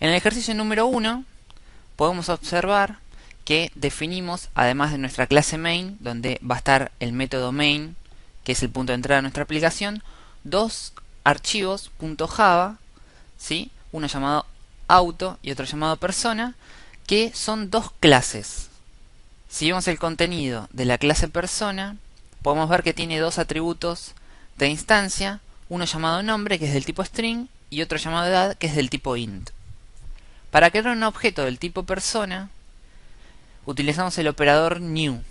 En el ejercicio número 1 podemos observar que definimos, además de nuestra clase main, donde va a estar el método main, que es el punto de entrada de nuestra aplicación, dos archivos .java, ¿sí? Uno llamado auto y otro llamado persona, que son dos clases. Si vemos el contenido de la clase persona, podemos ver que tiene dos atributos de instancia, uno llamado nombre, que es del tipo string, y otro llamado edad, que es del tipo int. Para crear un objeto del tipo persona, utilizamos el operador new.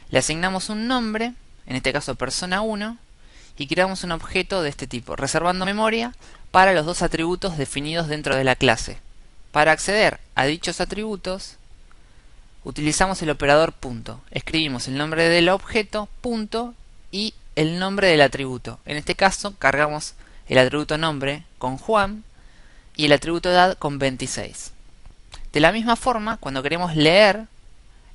Le asignamos un nombre, en este caso persona 1, y creamos un objeto de este tipo, reservando memoria para los dos atributos definidos dentro de la clase. Para acceder a dichos atributos, utilizamos el operador punto. Escribimos el nombre del objeto, punto, y el nombre del atributo. En este caso, cargamos el atributo nombre con Juan y el atributo edad con 26. De la misma forma, cuando queremos leer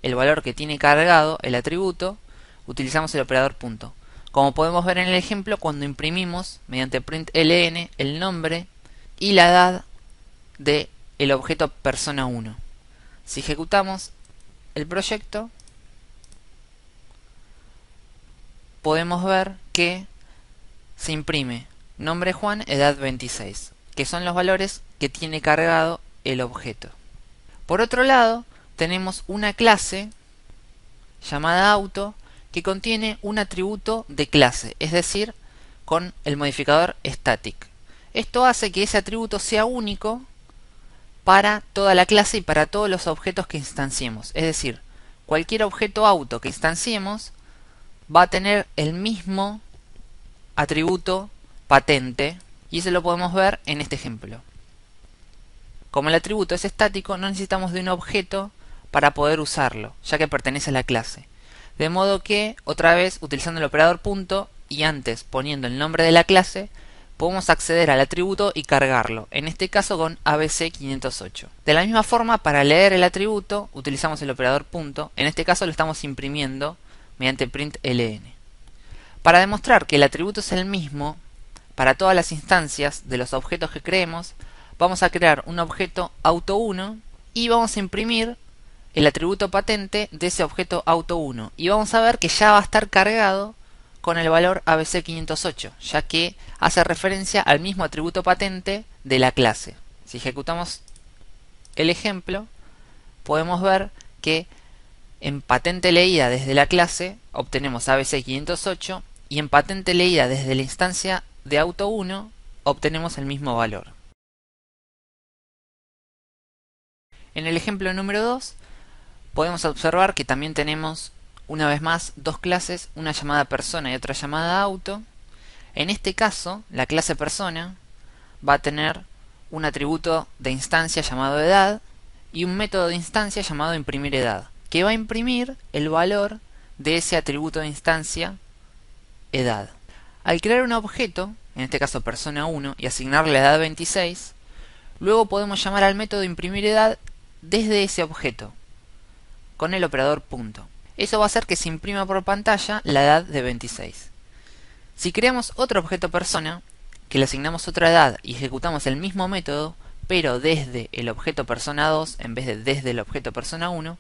el valor que tiene cargado el atributo, utilizamos el operador punto. Como podemos ver en el ejemplo, cuando imprimimos mediante println el nombre y la edad del objeto persona 1. Si ejecutamos el proyecto, podemos ver que se imprime nombre Juan, edad 26, que son los valores que tiene cargado el objeto. Por otro lado, tenemos una clase llamada auto que contiene un atributo de clase, es decir, con el modificador static. Esto hace que ese atributo sea único para toda la clase y para todos los objetos que instanciemos. Es decir, cualquier objeto auto que instanciemos va a tener el mismo atributo patente, y eso lo podemos ver en este ejemplo. Como el atributo es estático, no necesitamos de un objeto para poder usarlo, ya que pertenece a la clase. De modo que, otra vez, utilizando el operador punto y antes poniendo el nombre de la clase, podemos acceder al atributo y cargarlo, en este caso con ABC508. De la misma forma, para leer el atributo, utilizamos el operador punto, en este caso lo estamos imprimiendo mediante println. Para demostrar que el atributo es el mismo para todas las instancias de los objetos que creemos, vamos a crear un objeto auto1 y vamos a imprimir el atributo patente de ese objeto auto1, y vamos a ver que ya va a estar cargado con el valor ABC508, ya que hace referencia al mismo atributo patente de la clase. Si ejecutamos el ejemplo, podemos ver que en patente leída desde la clase obtenemos ABC508 y en patente leída desde la instancia de auto1 obtenemos el mismo valor. En el ejemplo número 2 podemos observar que también tenemos una vez más dos clases, una llamada persona y otra llamada auto. En este caso, la clase persona va a tener un atributo de instancia llamado edad y un método de instancia llamado imprimir edad, que va a imprimir el valor de ese atributo de instancia edad. Al crear un objeto, en este caso persona 1, y asignarle la edad 26, luego podemos llamar al método imprimir edad desde ese objeto, con el operador punto. Eso va a hacer que se imprima por pantalla la edad de 26. Si creamos otro objeto persona, que le asignamos otra edad y ejecutamos el mismo método, pero desde el objeto persona 2 en vez de desde el objeto persona 1,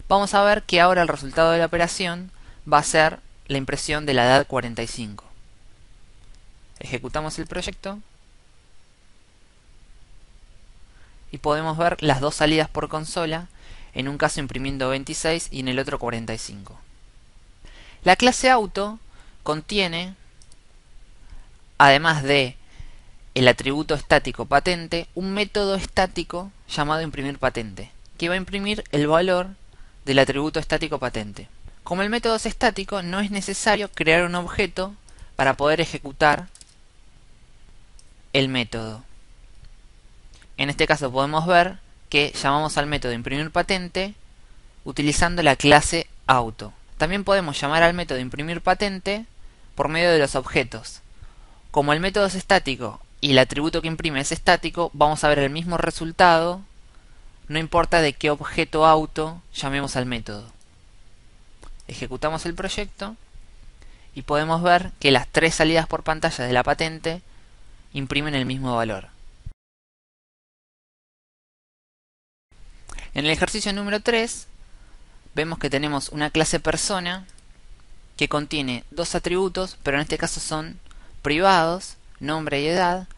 vamos a ver que ahora el resultado de la operación va a ser la impresión de la edad 45. Ejecutamos el proyecto y podemos ver las dos salidas por consola, en un caso imprimiendo 26 y en el otro 45. La clase auto contiene, además de el atributo estático patente, un método estático llamado imprimir patente, que va a imprimir el valor del atributo estático patente. Como el método es estático, no es necesario crear un objeto para poder ejecutar el método. En este caso podemos ver que llamamos al método imprimir patente utilizando la clase auto. También podemos llamar al método imprimir patente por medio de los objetos. Como el método es estático y el atributo que imprime es estático, vamos a ver el mismo resultado, no importa de qué objeto auto llamemos al método. Ejecutamos el proyecto y podemos ver que las tres salidas por pantalla de la patente imprimen el mismo valor. En el ejercicio número 3 vemos que tenemos una clase persona que contiene dos atributos, pero en este caso son privados, nombre y edad,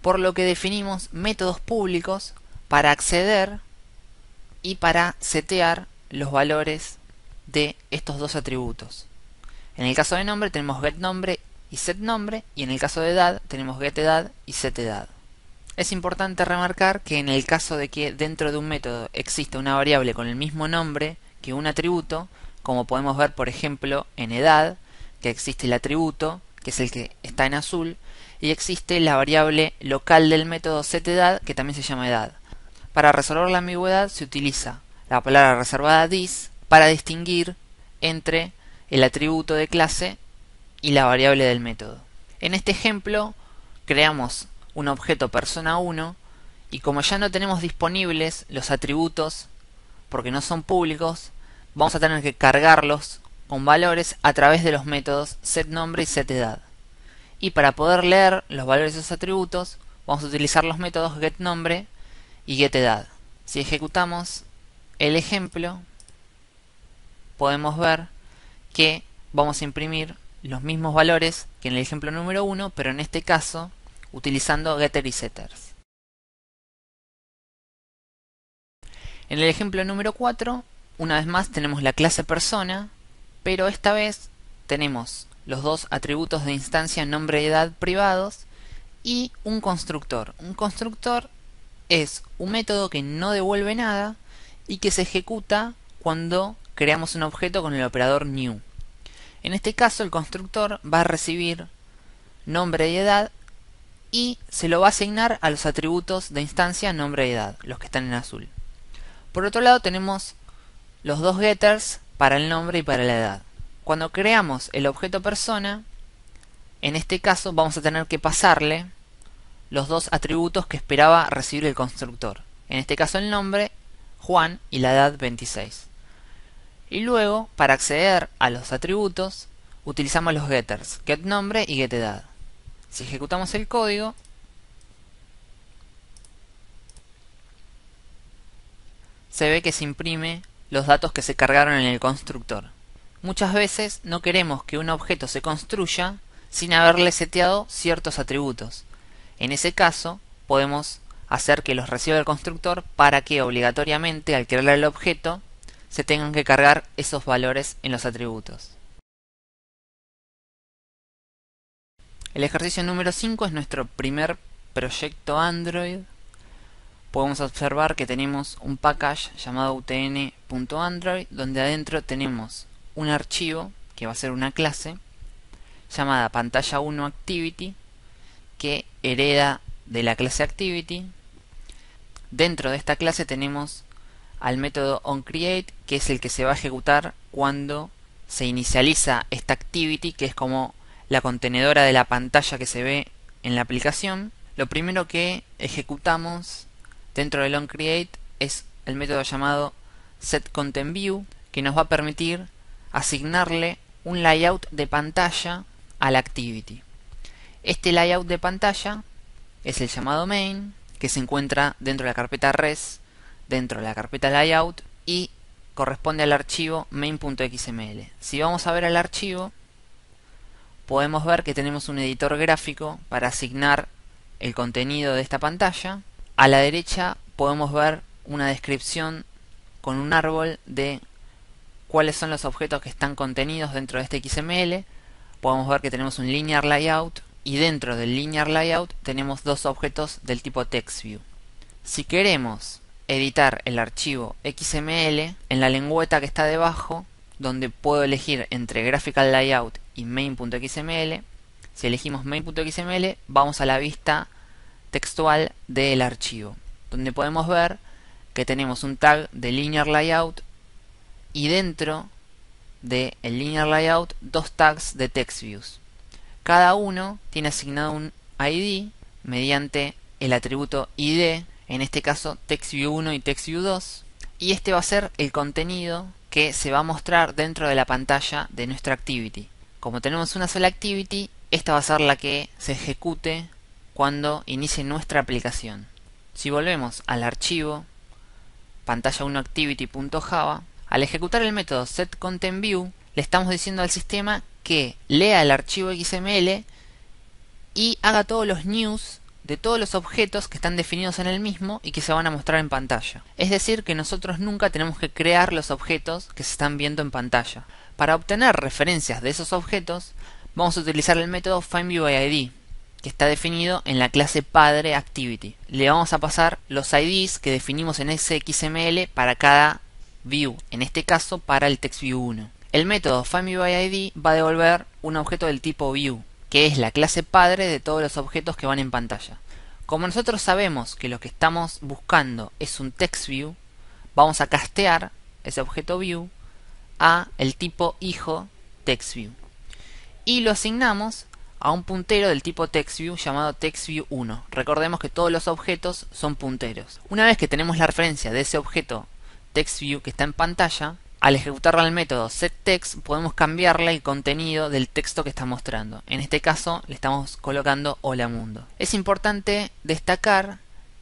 por lo que definimos métodos públicos para acceder y para setear los valores de estos dos atributos. En el caso de nombre tenemos getNombre y setNombre, y en el caso de edad tenemos getEdad y setEdad. Es importante remarcar que en el caso de que dentro de un método exista una variable con el mismo nombre que un atributo, como podemos ver por ejemplo en edad, que existe el atributo, que es el que está en azul, y existe la variable local del método setEdad, que también se llama edad. Para resolver la ambigüedad se utiliza la palabra reservada this para distinguir entre el atributo de clase y la variable del método. En este ejemplo creamos un objeto persona 1 y como ya no tenemos disponibles los atributos porque no son públicos, vamos a tener que cargarlos con valores a través de los métodos setNombre y setEdad. Y para poder leer los valores de esos atributos vamos a utilizar los métodos getNombre y getEdad. Si ejecutamos el ejemplo podemos ver que vamos a imprimir los mismos valores que en el ejemplo número 1, pero en este caso utilizando getter y setters. En el ejemplo número 4, una vez más tenemos la clase persona, pero esta vez tenemos los dos atributos de instancia nombre y edad privados y un constructor. Un constructor es un método que no devuelve nada y que se ejecuta cuando creamos un objeto con el operador new. En este caso el constructor va a recibir nombre y edad y se lo va a asignar a los atributos de instancia nombre y edad, los que están en azul. Por otro lado tenemos los dos getters para el nombre y para la edad. Cuando creamos el objeto persona, en este caso vamos a tener que pasarle los dos atributos que esperaba recibir el constructor. En este caso el nombre, Juan, y la edad, 26. Y luego, para acceder a los atributos, utilizamos los getters, getNombre y getEdad. Si ejecutamos el código, se ve que se imprime los datos que se cargaron en el constructor. Muchas veces no queremos que un objeto se construya sin haberle seteado ciertos atributos. En ese caso, podemos hacer que los reciba el constructor para que obligatoriamente al crear el objeto se tengan que cargar esos valores en los atributos. El ejercicio número 5 es nuestro primer proyecto Android. Podemos observar que tenemos un package llamado utn.android donde adentro tenemos un archivo que va a ser una clase llamada pantalla 1 activity que hereda de la clase activity. Dentro de esta clase tenemos al método onCreate, que es el que se va a ejecutar cuando se inicializa esta activity, que es como la contenedora de la pantalla que se ve en la aplicación. Lo primero que ejecutamos dentro del onCreate es el método llamado setContentView, que nos va a permitir asignarle un layout de pantalla a la activity. Este layout de pantalla es el llamado main, que se encuentra dentro de la carpeta res, dentro de la carpeta layout, y corresponde al archivo main.xml. Si vamos a ver el archivo, podemos ver que tenemos un editor gráfico para asignar el contenido de esta pantalla. A la derecha podemos ver una descripción con un árbol de cuáles son los objetos que están contenidos dentro de este XML. Podemos ver que tenemos un linear layout y dentro del linear layout tenemos dos objetos del tipo TextView. Si queremos editar el archivo XML, en la lengüeta que está debajo, donde puedo elegir entre Graphical Layout y Main.xml, si elegimos Main.xml vamos a la vista textual del archivo, donde podemos ver que tenemos un tag de Linear Layout y dentro del Linear Layout dos tags de TextViews. Cada uno tiene asignado un ID mediante el atributo ID, en este caso TextView1 y TextView2, y este va a ser el contenido que se va a mostrar dentro de la pantalla de nuestra activity. Como tenemos una sola activity, esta va a ser la que se ejecute cuando inicie nuestra aplicación. Si volvemos al archivo pantalla1activity.java, al ejecutar el método setContentView, le estamos diciendo al sistema que lea el archivo XML y haga todos los news de todos los objetos que están definidos en el mismo y que se van a mostrar en pantalla. Es decir, que nosotros nunca tenemos que crear los objetos que se están viendo en pantalla. Para obtener referencias de esos objetos, vamos a utilizar el método findViewById, que está definido en la clase padre activity. Le vamos a pasar los IDs que definimos en ese XML para cada view, en este caso para el TextView1. El método findViewById va a devolver un objeto del tipo view, que es la clase padre de todos los objetos que van en pantalla. Como nosotros sabemos que lo que estamos buscando es un TextView, vamos a castear ese objeto view a el tipo hijo TextView y lo asignamos a un puntero del tipo TextView llamado TextView1. Recordemos que todos los objetos son punteros. Una vez que tenemos la referencia de ese objeto TextView que está en pantalla, al ejecutarle al método setText podemos cambiarle el contenido del texto que está mostrando. En este caso le estamos colocando hola mundo. Es importante destacar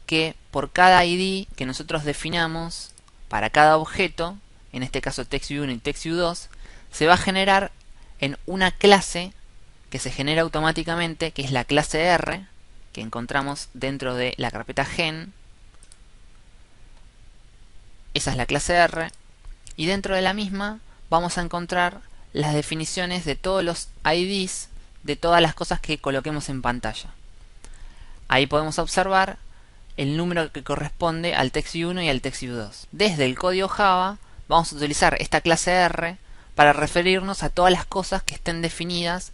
que por cada ID que nosotros definamos para cada objeto, en este caso TextView1 y TextView2, se va a generar en una clase que se genera automáticamente, que es la clase R, que encontramos dentro de la carpeta gen. Esa es la clase R. Y dentro de la misma vamos a encontrar las definiciones de todos los IDs de todas las cosas que coloquemos en pantalla. Ahí podemos observar el número que corresponde al TextView1 y al TextView2. Desde el código Java vamos a utilizar esta clase R para referirnos a todas las cosas que estén definidas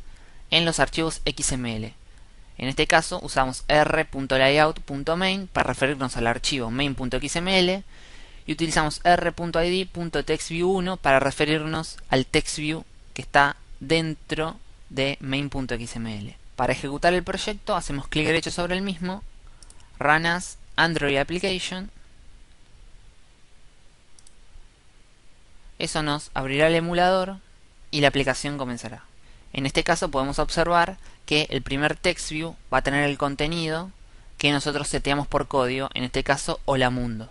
en los archivos XML. En este caso usamos r.layout.main para referirnos al archivo main.xml y utilizamos r.id.textview1 para referirnos al TextView que está dentro de main.xml. Para ejecutar el proyecto hacemos clic derecho sobre el mismo, Run as Android Application. Eso nos abrirá el emulador y la aplicación comenzará. En este caso podemos observar que el primer TextView va a tener el contenido que nosotros seteamos por código, en este caso hola mundo.